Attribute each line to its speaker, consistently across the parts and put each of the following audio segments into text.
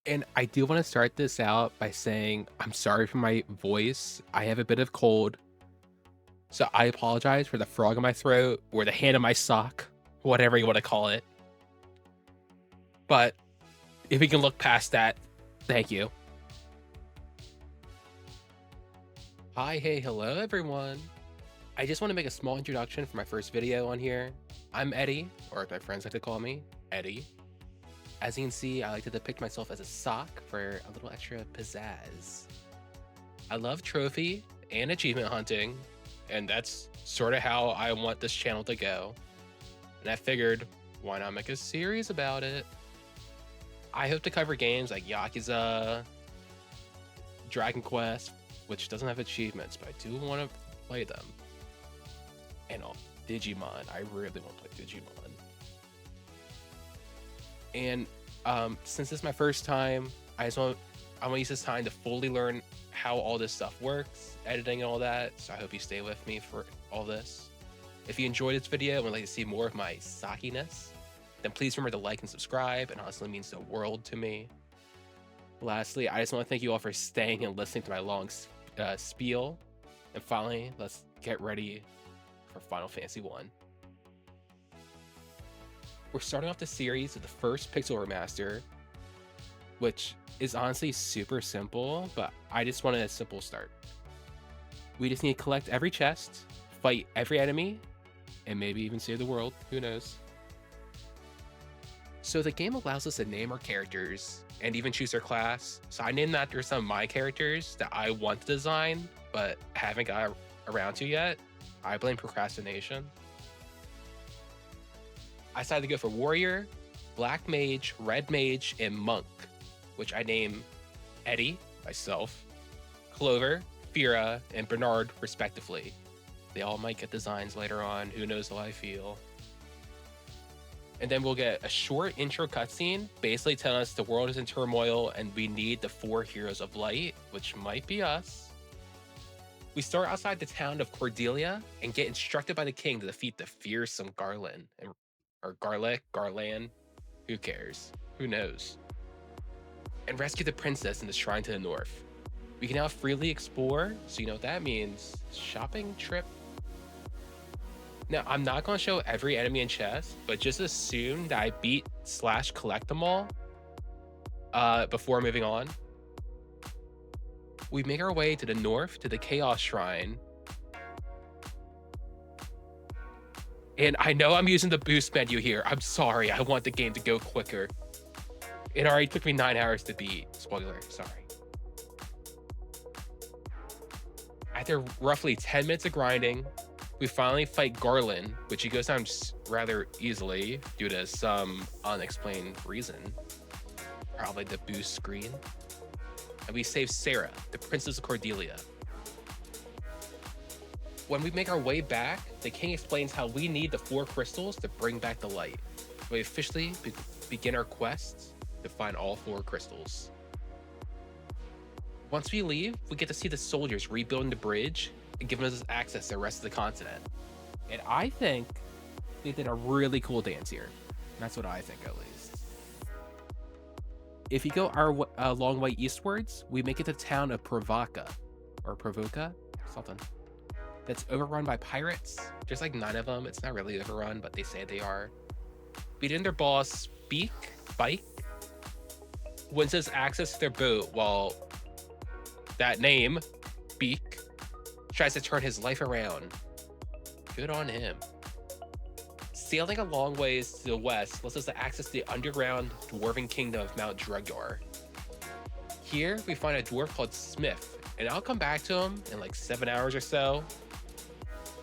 Speaker 1: And I do want to start this out by saying I'm sorry for my voice. I have a bit of cold, so I apologize for the frog in my throat or the hand in my sock, whatever you want to call it. But if we can look past that, thank you. Hi, hey, hello, everyone. I just want to make a small introduction for my first video on here. I'm Eddie, or as my friends like to call me, Eddie. As you can see, I like to depict myself as a sock for a little extra pizzazz. I love trophy and achievement hunting, and that's sort of how I want this channel to go. And I figured, why not make a series about it? I hope to cover games like Yakuza, Dragon Quest, which doesn't have achievements, but I do want to play them. And Digimon, I really want to play Digimon. And since this is my first time, I want to use this time to fully learn how all this stuff works, editing and all that. So I hope you stay with me for all this. If you enjoyed this video and would like to see more of my sockiness, then please remember to like and subscribe. It honestly means the world to me. Lastly, I just want to thank you all for staying and listening to my long spiel. And finally, let's get ready for Final Fantasy 1. We're starting off the series with the first Pixel Remaster, which is honestly super simple, but I just wanted a simple start. We just need to collect every chest, fight every enemy, and maybe even save the world, who knows. So the game allows us to name our characters and even choose their class. So I named after some of my characters that I want to design, but haven't got around to yet. I blame procrastination. I decided to go for Warrior, Black Mage, Red Mage, and Monk, which I name Eddie, myself, Clover, Fira, and Bernard, respectively. They all might get designs later on, who knows how I feel. And then we'll get a short intro cutscene, basically telling us the world is in turmoil and we need the 4 heroes of light, which might be us. We start outside the town of Cordelia and get instructed by the king to defeat the fearsome Garland, or Garland, who cares? Who knows? And rescue the princess in the shrine to the north. We can now freely explore, so you know what that means. Shopping trip. Now, I'm not going to show every enemy and chest, but just assume that I beat/collect them all before moving on. We make our way to the north to the Chaos Shrine. And I know I'm using the boost menu here. I'm sorry. I want the game to go quicker. It already took me 9 hours to beat. Spoiler, sorry. After roughly 10 minutes of grinding, we finally fight Garland, which he goes down rather easily due to some unexplained reason. Probably the boost screen. And we save Sarah, the Princess of Cordelia. When we make our way back, the king explains how we need the 4 crystals to bring back the light. We officially begin our quest to find all 4 crystals. Once we leave, we get to see the soldiers rebuilding the bridge and giving us access to the rest of the continent. And I think they did a really cool dance here. That's what I think, at least. If you go our long way eastwards, we make it to the town of Provoca, or Provoca, something. That's overrun by pirates. There's like 9 of them. It's not really overrun, but they say they are. Beating their boss, Bike, wins us access to their boat while that name, Beak, tries to turn his life around. Good on him. Sailing a long ways to the west lets us access the underground dwarven kingdom of Mount Drugyar. Here, we find a dwarf called Smith, and I'll come back to him in like 7 hours or so.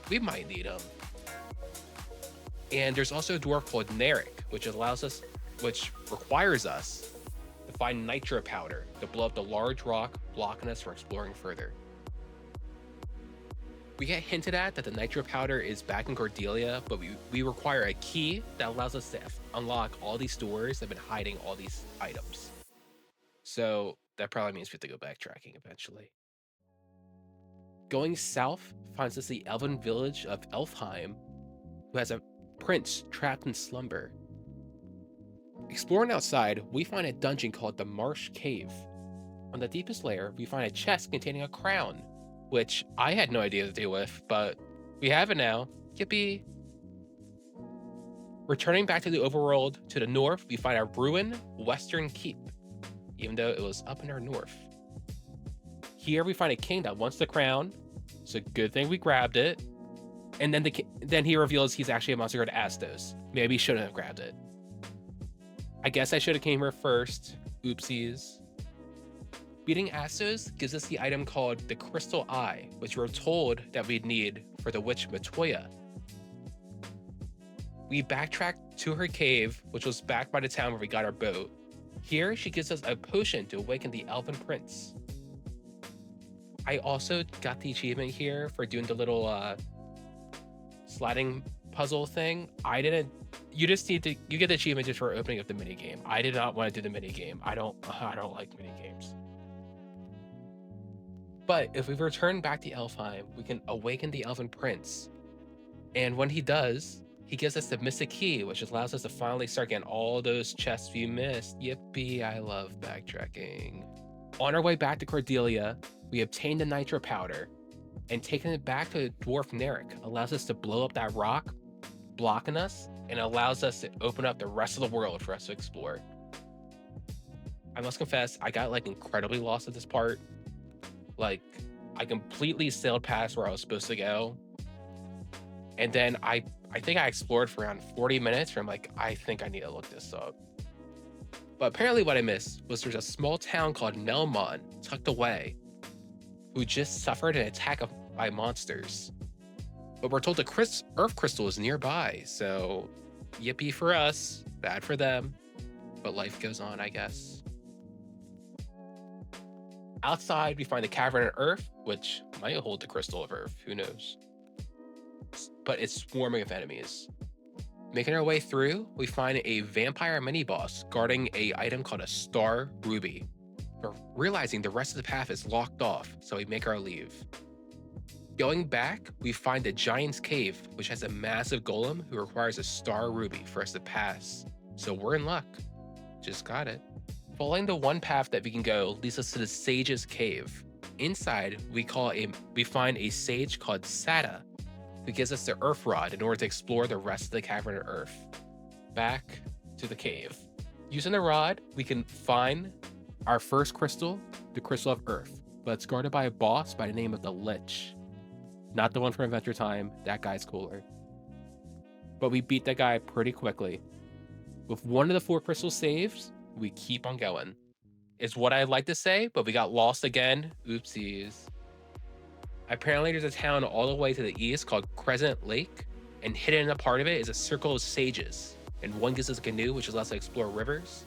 Speaker 1: We might need him. And there's also a dwarf called Narek, which requires us to find nitro powder to blow up the large rock blocking us from exploring further. We get hinted at that the nitro powder is back in Cordelia, but we require a key that allows us to unlock all these doors that have been hiding all these items. So that probably means we have to go backtracking eventually. Going south finds us the elven village of Elfheim, who has a prince trapped in slumber. Exploring outside, we find a dungeon called the Marsh Cave. On the deepest layer, we find a chest containing a crown, which I had no idea to deal with, but we have it now. Yippee! Returning back to the overworld to the north, we find a ruined western keep, even though it was up in our north. Here we find a king that wants the crown. It's a good thing we grabbed it. And then he reveals he's actually a monster called Astos. Maybe he shouldn't have grabbed it. I guess I should have came here first. Oopsies. Beating Astos gives us the item called the Crystal Eye, which we're told that we'd need for the witch Matoya. We backtrack to her cave, which was back by the town where we got our boat. Here, she gives us a potion to awaken the Elven Prince. I also got the achievement here for doing the little sliding puzzle thing. I didn't. You get the achievement just for opening up the minigame. I did not want to do the minigame. I don't like minigames. But if we return back to Elfheim, we can awaken the Elven Prince. And when he does, he gives us the Mystic Key, which allows us to finally start getting all those chests we missed. Yippee, I love backtracking. On our way back to Cordelia, we obtain the Nitro Powder, and taking it back to Dwarf Narek allows us to blow up that rock, blocking us, and allows us to open up the rest of the world for us to explore. I must confess, I got incredibly lost at this part. I completely sailed past where I was supposed to go. And then I think I explored for around 40 minutes where I'm like, I think I need to look this up. But apparently what I missed was there's a small town called Melmon, tucked away, who just suffered an attack by monsters. But we're told the Earth Crystal is nearby, so yippee for us, bad for them. But life goes on, I guess. Outside, we find the Cavern of Earth, which might hold the Crystal of Earth, who knows? But it's swarming of enemies. Making our way through, we find a vampire mini-boss guarding a item called a Star Ruby. But realizing the rest of the path is locked off, so we make our leave. Going back, we find the Giant's Cave, which has a massive golem who requires a Star Ruby for us to pass. So we're in luck. Just got it. Following the one path that we can go leads us to the Sage's Cave. Inside, we find a sage called Sada, who gives us the Earth Rod in order to explore the rest of the Cavern of Earth. Back to the cave. Using the rod, we can find our first crystal, the Crystal of Earth, but it's guarded by a boss by the name of the Lich. Not the one from Adventure Time, that guy's cooler. But we beat that guy pretty quickly. With one of the 4 crystals saved, we keep on going. Is what I'd like to say, but we got lost again. Oopsies. Apparently there's a town all the way to the east called Crescent Lake, and hidden in a part of it is a circle of sages, and one gives us a canoe which allows us to explore rivers.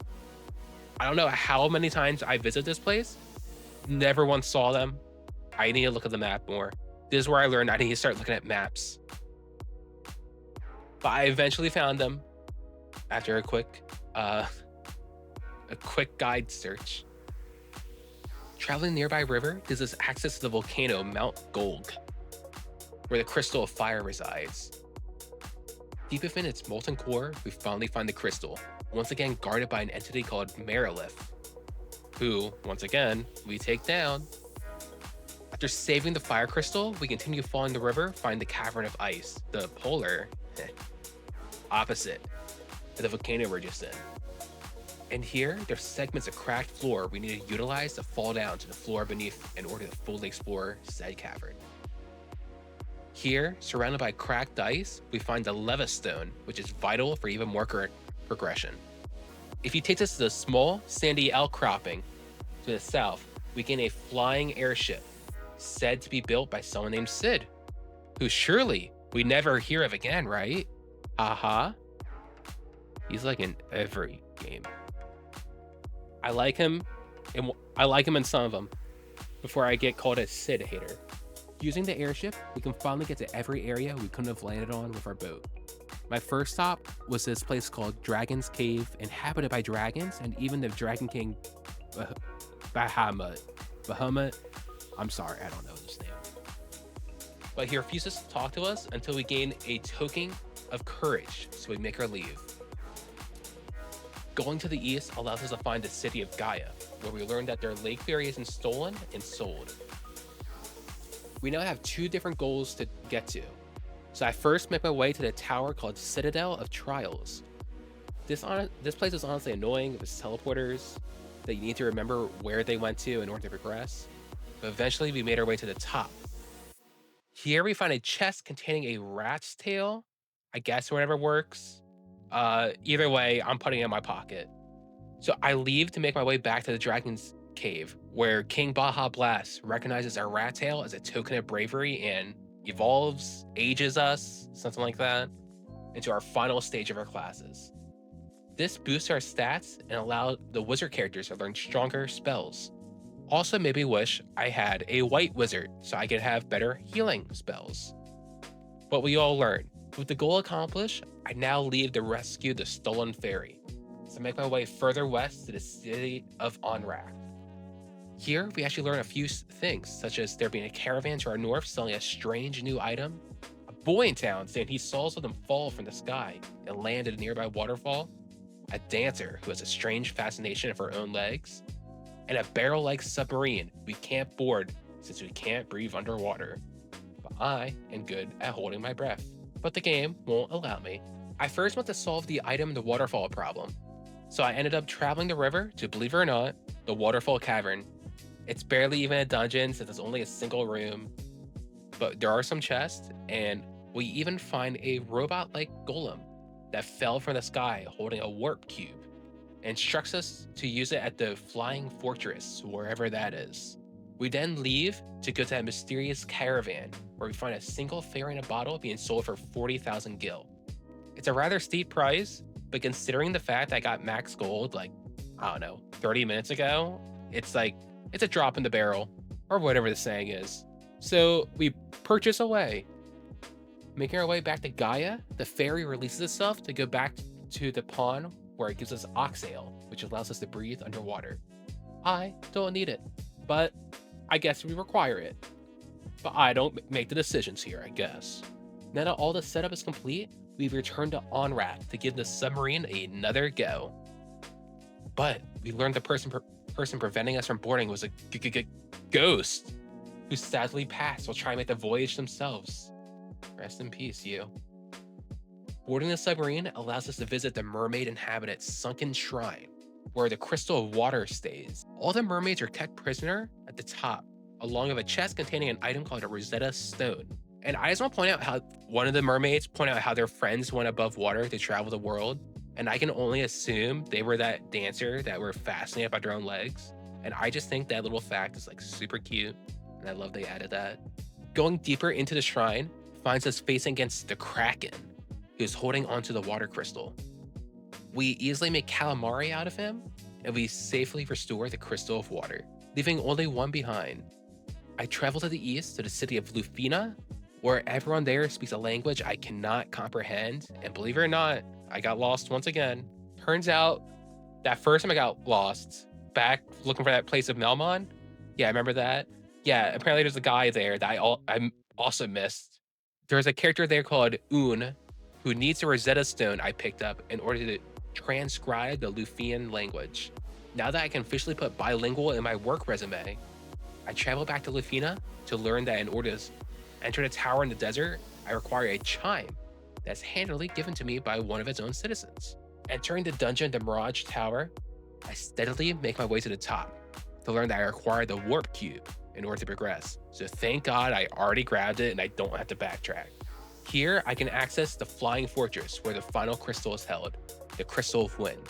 Speaker 1: I don't know how many times I visit this place, never once saw them. I need to look at the map more. This is where I learned I need to start looking at maps. But I eventually found them after a quick guide search. Traveling nearby river gives us access to the volcano Mount Golg, where the Crystal of Fire resides. Deep within its molten core, we finally find the crystal, once again guarded by an entity called Merilith, who, once again, we take down. After saving the fire crystal, we continue following the river, find the Cavern of Ice, the polar opposite of the volcano we're just in. And here, there's segments of cracked floor we need to utilize to fall down to the floor beneath in order to fully explore said cavern. Here, surrounded by cracked ice, we find the Leva Stone, which is vital for even more progression. If you take us to the small, sandy outcropping to the south, we gain a flying airship, said to be built by someone named Sid, who surely we never hear of again, right? Haha. He's like in every game. I like him in some of them before I get called a Sid hater. Using the airship, we can finally get to every area we couldn't have landed on with our boat. My first stop was this place called Dragon's Cave, inhabited by dragons, and even the Dragon King Bahamut. I'm sorry, I don't know his name. But he refuses to talk to us until we gain a token of courage, so we make our leave. Going to the east allows us to find the city of Gaia, where we learn that their lake fairy isn't stolen and sold. We now have 2 different goals to get to. So I first make my way to the tower called Citadel of Trials. This place is honestly annoying with teleporters that you need to remember where they went to in order to progress. But eventually we made our way to the top. Here we find a chest containing a rat's tail. I guess whatever works. Either way, I'm putting it in my pocket. So I leave to make my way back to the Dragon's Cave, where King Baja Blast recognizes our rat tail as a token of bravery and evolves, ages us, something like that, into our final stage of our classes. This boosts our stats and allows the wizard characters to learn stronger spells. Also made me wish I had a white wizard so I could have better healing spells. But we all learned. With the goal accomplished, I now leave to rescue the stolen fairy. So I make my way further west to the city of Onrak. Here, we actually learn a few things, such as there being a caravan to our north selling a strange new item, a boy in town saying he saw something fall from the sky and land at a nearby waterfall, a dancer who has a strange fascination of her own legs, and a barrel-like submarine we can't board since we can't breathe underwater. But I am good at holding my breath, but the game won't allow me. I first want to solve the item in the waterfall problem, so I ended up traveling the river to, believe it or not, the Waterfall Cavern. It's barely even a dungeon since it's only a single room, but there are some chests, and we even find a robot-like golem that fell from the sky holding a warp cube, and instructs us to use it at the Flying Fortress, wherever that is. We then leave to go to that mysterious caravan, where we find a single fairy in a bottle being sold for 40,000 gil. It's a rather steep price, but considering the fact I got max gold, like, I don't know, 30 minutes ago, it's a drop in the barrel, or whatever the saying is. So we purchase away. Making our way back to Gaia, the fairy releases itself to go back to the pond where it gives us oxale, which allows us to breathe underwater. I don't need it, but I guess we require it. But I don't make the decisions here, I guess. Now that all the setup is complete, we've returned to Onrak to give the submarine another go. But we learned the person preventing us from boarding was a ghost who sadly passed while trying to make the voyage themselves. Rest in peace, you. Boarding the submarine allows us to visit the mermaid inhabited sunken shrine, where the crystal of water stays. All the mermaids are kept prisoner at the top, along with a chest containing an item called a Rosetta Stone. And I just want to point out how one of the mermaids point out how their friends went above water to travel the world. And I can only assume they were that dancer that were fascinated by their own legs. And I just think that little fact is super cute. And I love they added that. Going deeper into the shrine finds us facing against the Kraken, who's holding onto the water crystal. We easily make calamari out of him, and we safely restore the crystal of water, leaving only one behind. I travel to the east to the city of Lufina, where everyone there speaks a language I cannot comprehend, and believe it or not, I got lost once again. Turns out, that first time I got lost, back looking for that place of Melmon, yeah, I remember that. Yeah, apparently there's a guy there that I also missed. There's a character there called Un, who needs a Rosetta Stone I picked up in order to transcribe the Lufian language. Now that I can officially put bilingual in my work resume, I travel back to Lufina to learn that in order to enter the tower in the desert, I require a chime that's handily given to me by one of its own citizens. Entering the dungeon, the Mirage Tower, I steadily make my way to the top to learn that I require the warp cube in order to progress. So thank God I already grabbed it and I don't have to backtrack. Here, I can access the Flying Fortress where the final crystal is held, the Crystal of Wind.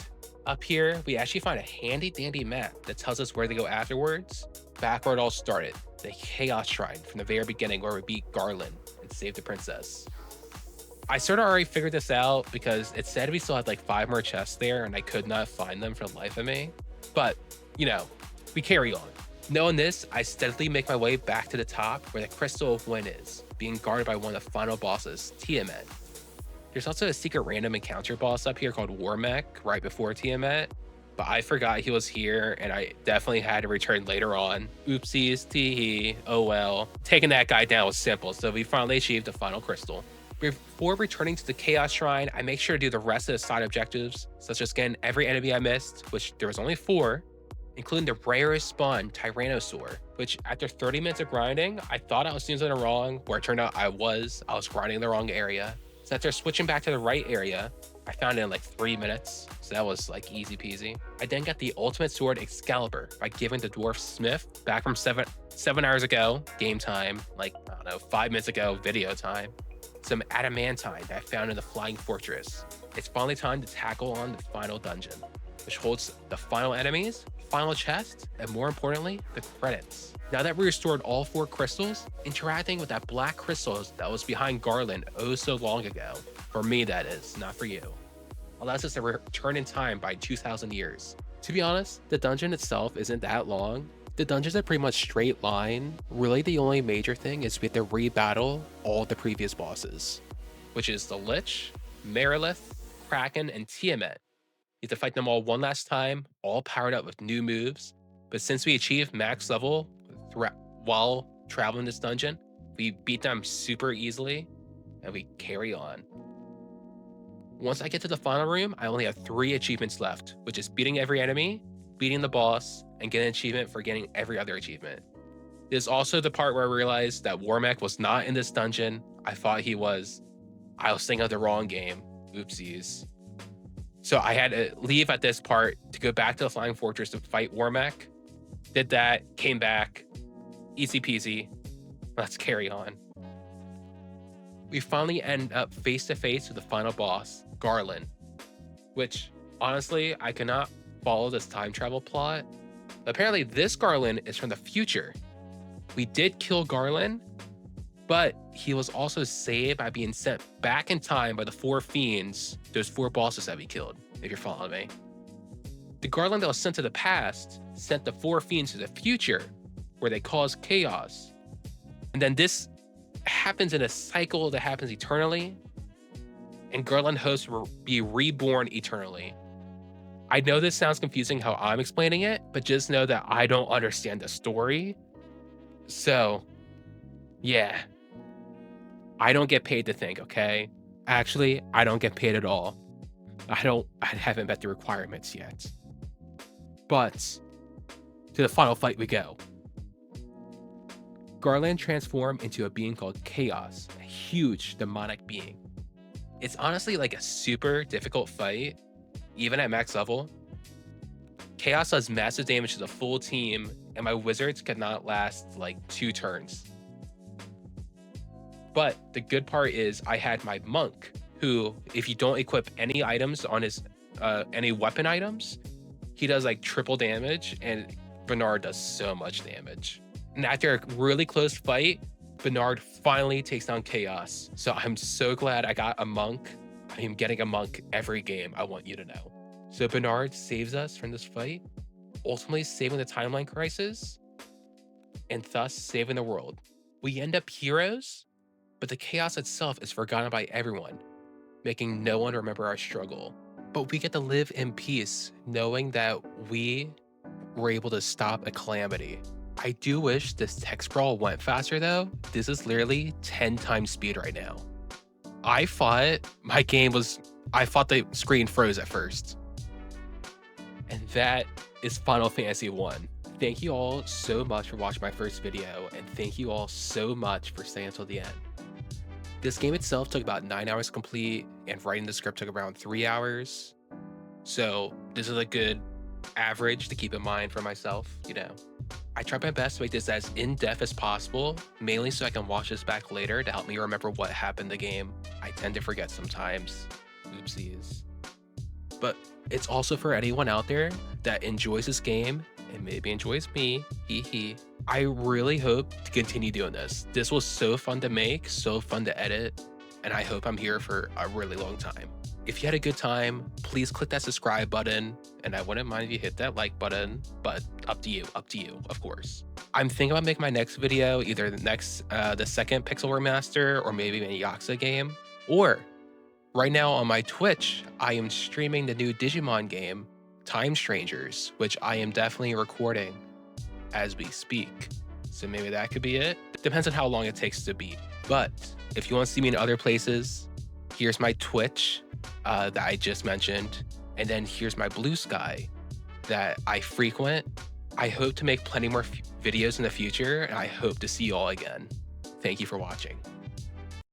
Speaker 1: Up here, we actually find a handy dandy map that tells us where to go afterwards, back where it all started, the Chaos Shrine from the very beginning where we beat Garland and saved the princess. I sort of already figured this out because it said we still had 5 more chests there and I could not find them for the life of me. But, we carry on. Knowing this, I steadily make my way back to the top where the Crystal of Wind is, being guarded by one of the final bosses, Tiamat. There's also a secret random encounter boss up here called Warmech right before Tiamat, but I forgot he was here and I definitely had to return later on. Oopsies, tee-hee, oh well. Taking that guy down was simple, so we finally achieved the final crystal. Before returning to the Chaos Shrine, I make sure to do the rest of the side objectives, such as getting every enemy I missed, which there was only 4, including the rarest spawn, Tyrannosaur, which after 30 minutes of grinding, I thought I was doing something wrong, where it turned out I was grinding in the wrong area. So after switching back to the right area, I found it in like 3 minutes, so that was like easy peasy. I then got the ultimate sword Excalibur by giving the dwarf Smith back from 7 hours ago, game time, like, I don't know, 5 minutes ago, video time, some adamantine that I found in the Flying Fortress. It's finally time to tackle on the final dungeon, which holds the final enemies, final chest, and more importantly, the credits. Now that we restored all 4 crystals, interacting with that black crystal that was behind Garland oh so long ago, for me that is, not for you, allows us to return in time by 2,000 years. To be honest, the dungeon itself isn't that long. The dungeons are pretty much straight line. Really the only major thing is we have to re-battle all the previous bosses, which is the Lich, Merilith, Kraken, and Tiamat. You have to fight them all one last time, all powered up with new moves. But since we achieved max level while traveling this dungeon, we beat them super easily, and we carry on. Once I get to the final room, I only have 3 achievements left, which is beating every enemy, beating the boss, and getting an achievement for getting every other achievement. This is also the part where I realized that Warmech was not in this dungeon. I thought he was. I was thinking of the wrong game. Oopsies. So I had to leave at this part to go back to the Flying Fortress to fight Warmech. Did that, came back, easy peasy. Let's carry on. We finally end up face to face with the final boss, Garland, which honestly, I cannot follow this time travel plot. Apparently this Garland is from the future. We did kill Garland, but he was also saved by being sent back in time by the 4 fiends, those 4 bosses that we killed, if you're following me. The Garland that was sent to the past sent the 4 fiends to the future, where they cause chaos. And then this happens in a cycle that happens eternally, and Garland hosts will be reborn eternally. I know this sounds confusing how I'm explaining it, but just know that I don't understand the story. So, yeah. I don't get paid to think, okay? Actually, I don't get paid at all. I haven't met the requirements yet. But, to the final fight we go. Garland transformed into a being called Chaos, a huge demonic being. It's honestly like a super difficult fight, even at max level. Chaos does massive damage to the full team, and my wizards could not last like 2 turns. But the good part is I had my monk, who, if you don't equip any items on his, any weapon items, he does like triple damage, and Bernard does so much damage. And after a really close fight, Bernard finally takes down Chaos. So I'm so glad I got a monk. I am getting a monk every game, I want you to know. So Bernard saves us from this fight, ultimately saving the timeline crisis, and thus saving the world. We end up heroes, but the chaos itself is forgotten by everyone, making no one remember our struggle. But we get to live in peace, knowing that we were able to stop a calamity. I do wish this tech scroll went faster though. This is literally 10 times speed right now. I thought the screen froze at first. And that is Final Fantasy 1. Thank you all so much for watching my first video, and thank you all so much for staying until the end. This game itself took about 9 hours to complete, and writing the script took around 3 hours. So this is a good average to keep in mind for myself, you know. I tried my best to make this as in-depth as possible, mainly so I can watch this back later to help me remember what happened in the game. I tend to forget sometimes. Oopsies. But it's also for anyone out there that enjoys this game and maybe enjoys me, I really hope to continue doing this. This was so fun to make, so fun to edit, and I hope I'm here for a really long time. If you had a good time, please click that subscribe button, and I wouldn't mind if you hit that like button, but up to you, of course. I'm thinking about making my next video, either the second Pixel Remaster, or maybe a Yakuza game, or right now on my Twitch, I am streaming the new Digimon game, Time Strangers, which I am definitely recording as we speak. So maybe that could be it. Depends on how long it takes to beat. But if you want to see me in other places, here's my Twitch that I just mentioned. And then here's my Blue Sky that I frequent. I hope to make plenty more videos in the future, and I hope to see you all again. Thank you for watching.